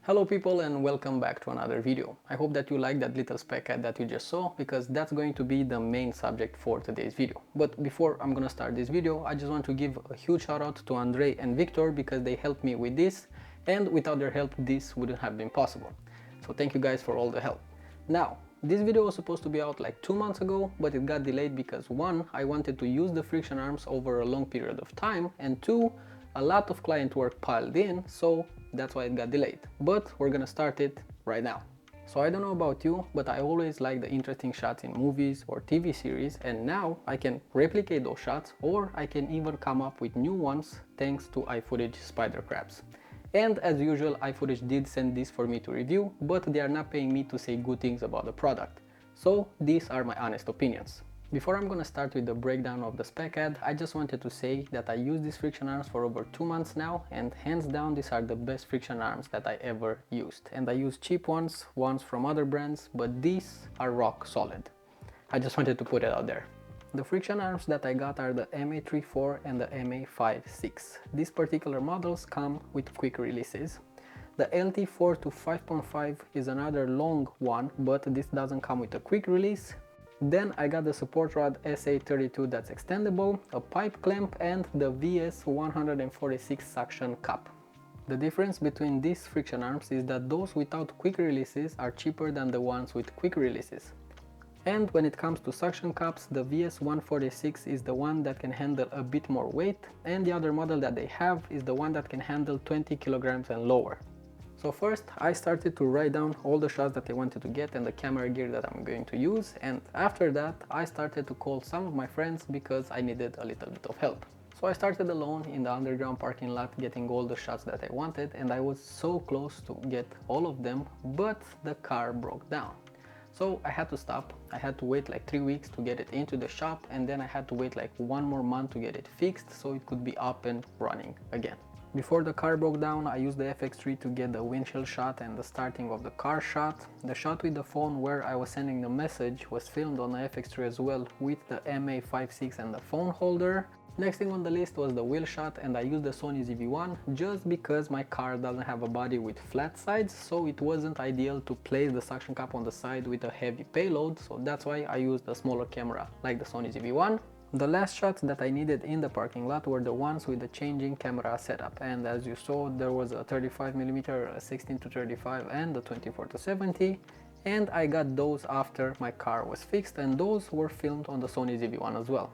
Hello people and welcome back to another video. I hope that you like that little spec ad that you just saw because that's going to be the main subject for today's video. But before I'm gonna start this video, I just want to give a huge shout out to Andre and Victor because they helped me with this, and without their help this wouldn't have been possible. So thank you guys for all the help. Now, this video was supposed to be out like 2 months ago, but it got delayed because 1, I wanted to use the friction arms over a long period of time, and 2, a lot of client work piled in, so that's why it got delayed. But we're gonna start it right now. So I don't know about you, but I always like the interesting shots in movies or TV series, and now I can replicate those shots, or I can even come up with new ones thanks to iFootage spider crabs. And as usual, iFootage did send this for me to review, but they are not paying me to say good things about the product. So these are my honest opinions. Before I'm gonna start with the breakdown of the spec ad, I just wanted to say that I use these friction arms for over 2 months now, and hands down these are the best friction arms that I ever used. And I use cheap ones from other brands, but these are rock solid. I just wanted to put it out there. The friction arms that I got are the MA34 and the MA56. These particular models come with quick releases. The LT4 to 5.5 is another long one, but this doesn't come with a quick release. Then I got the support rod SA32 that's extendable, a pipe clamp, and the VS146 suction cup. The difference between these friction arms is that those without quick releases are cheaper than the ones with quick releases. And when it comes to suction cups, the VS146 is the one that can handle a bit more weight, and the other model that they have is the one that can handle 20 kilograms and lower. So first I started to write down all the shots that I wanted to get and the camera gear that I'm going to use, and after that I started to call some of my friends because I needed a little bit of help. So I started alone in the underground parking lot getting all the shots that I wanted, and I was so close to get all of them, but the car broke down. So I had to stop. I had to wait like 3 weeks to get it into the shop, and then I had to wait like 1 more month to get it fixed so it could be up and running again. Before the car broke down, I used the FX3 to get the windshield shot and the starting of the car shot. The shot with the phone where I was sending the message was filmed on the FX3 as well, with the MA56 and the phone holder. Next thing on the list was the wheel shot, and I used the Sony ZV-1 just because my car doesn't have a body with flat sides, so it wasn't ideal to place the suction cup on the side with a heavy payload, so that's why I used a smaller camera like the Sony ZV-1. The last shots that I needed in the parking lot were the ones with the changing camera setup, and as you saw there was a 35mm, a 16-35 and a 24-70, and I got those after my car was fixed, and those were filmed on the Sony ZV-1 as well.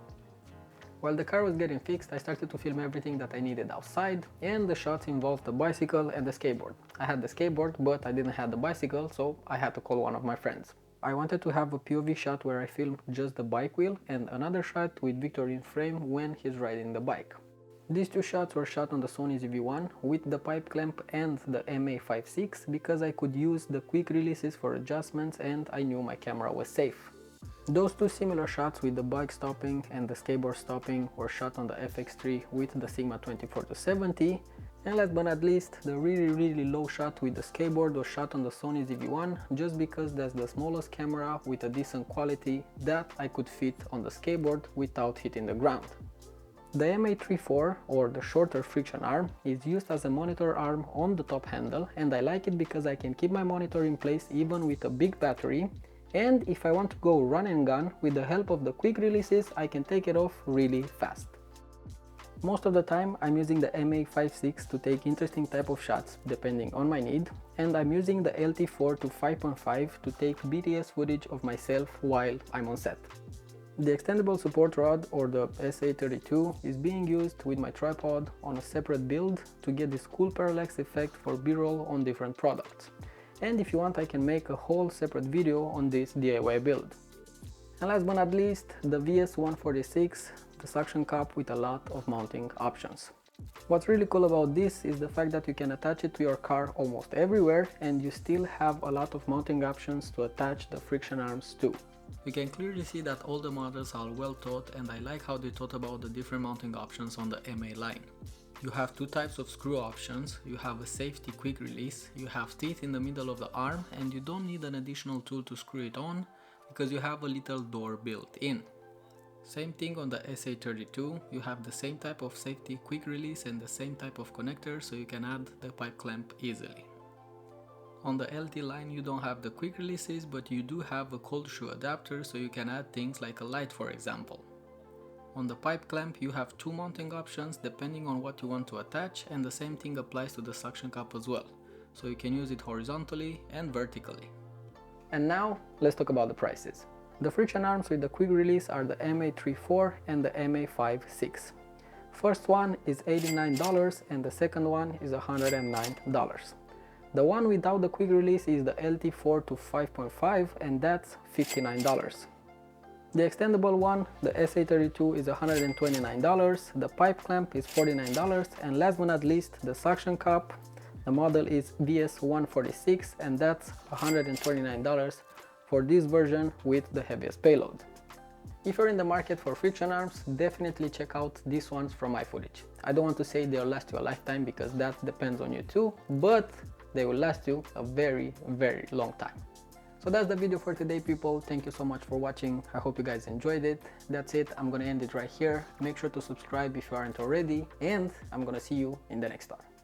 While the car was getting fixed, I started to film everything that I needed outside, and the shots involved the bicycle and the skateboard. I had the skateboard, but I didn't have the bicycle, so I had to call one of my friends. I wanted to have a POV shot where I filmed just the bike wheel, and another shot with Victor in frame when he's riding the bike. These 2 shots were shot on the Sony ZV-1 with the pipe clamp and the MA56 because I could use the quick releases for adjustments and I knew my camera was safe. Those 2 similar shots with the bike stopping and the skateboard stopping were shot on the FX3 with the Sigma 24-70. And last but not least, the really low shot with the skateboard was shot on the Sony ZV-1 just because that's the smallest camera with a decent quality that I could fit on the skateboard without hitting the ground. The MA34, or the shorter friction arm, is used as a monitor arm on the top handle, and I like it because I can keep my monitor in place even with a big battery, and if I want to go run and gun, with the help of the quick releases I can take it off really fast. Most of the time I'm using the MA56 to take interesting type of shots depending on my need, and I'm using the LT4 to 5.5 to take BTS footage of myself while I'm on set. The extendable support rod, or the SA32, is being used with my tripod on a separate build to get this cool parallax effect for B-roll on different products. And if you want, I can make a whole separate video on this DIY build. And last but not least, the VS146, the suction cup with a lot of mounting options. What's really cool about this is the fact that you can attach it to your car almost everywhere, and you still have a lot of mounting options to attach the friction arms to. You can clearly see that all the models are well thought, and I like how they thought about the different mounting options on the MA line. You have 2 types of screw options, you have a safety quick release, you have teeth in the middle of the arm, and you don't need an additional tool to screw it on because you have a little door built in. Same thing on the SA32, you have the same type of safety quick release and the same type of connector, so you can add the pipe clamp easily. On the LT line you don't have the quick releases, but you do have a cold shoe adapter, so you can add things like a light for example. On the pipe clamp you have two mounting options depending on what you want to attach, and the same thing applies to the suction cup as well. So you can use it horizontally and vertically. And now let's talk about the prices. The friction arms with the quick release are the MA34 and the MA56. First one is $89 and the second one is $109. The one without the quick release is the LT4 to 5.5 and that's $59. The extendable one, the SA32, is $129, the pipe clamp is $49, and last but not least, the suction cup, the model is VS146 and that's $129 for this version with the heaviest payload. If you're in the market for friction arms, definitely check out these ones from iFootage. I don't want to say they'll last you a lifetime because that depends on you too, but they will last you a very, very long time. So that's the video for today, people. Thank you so much for watching. I hope you guys enjoyed it. That's it. I'm gonna end it right here. Make sure to subscribe if you aren't already, and I'm gonna see you in the next one.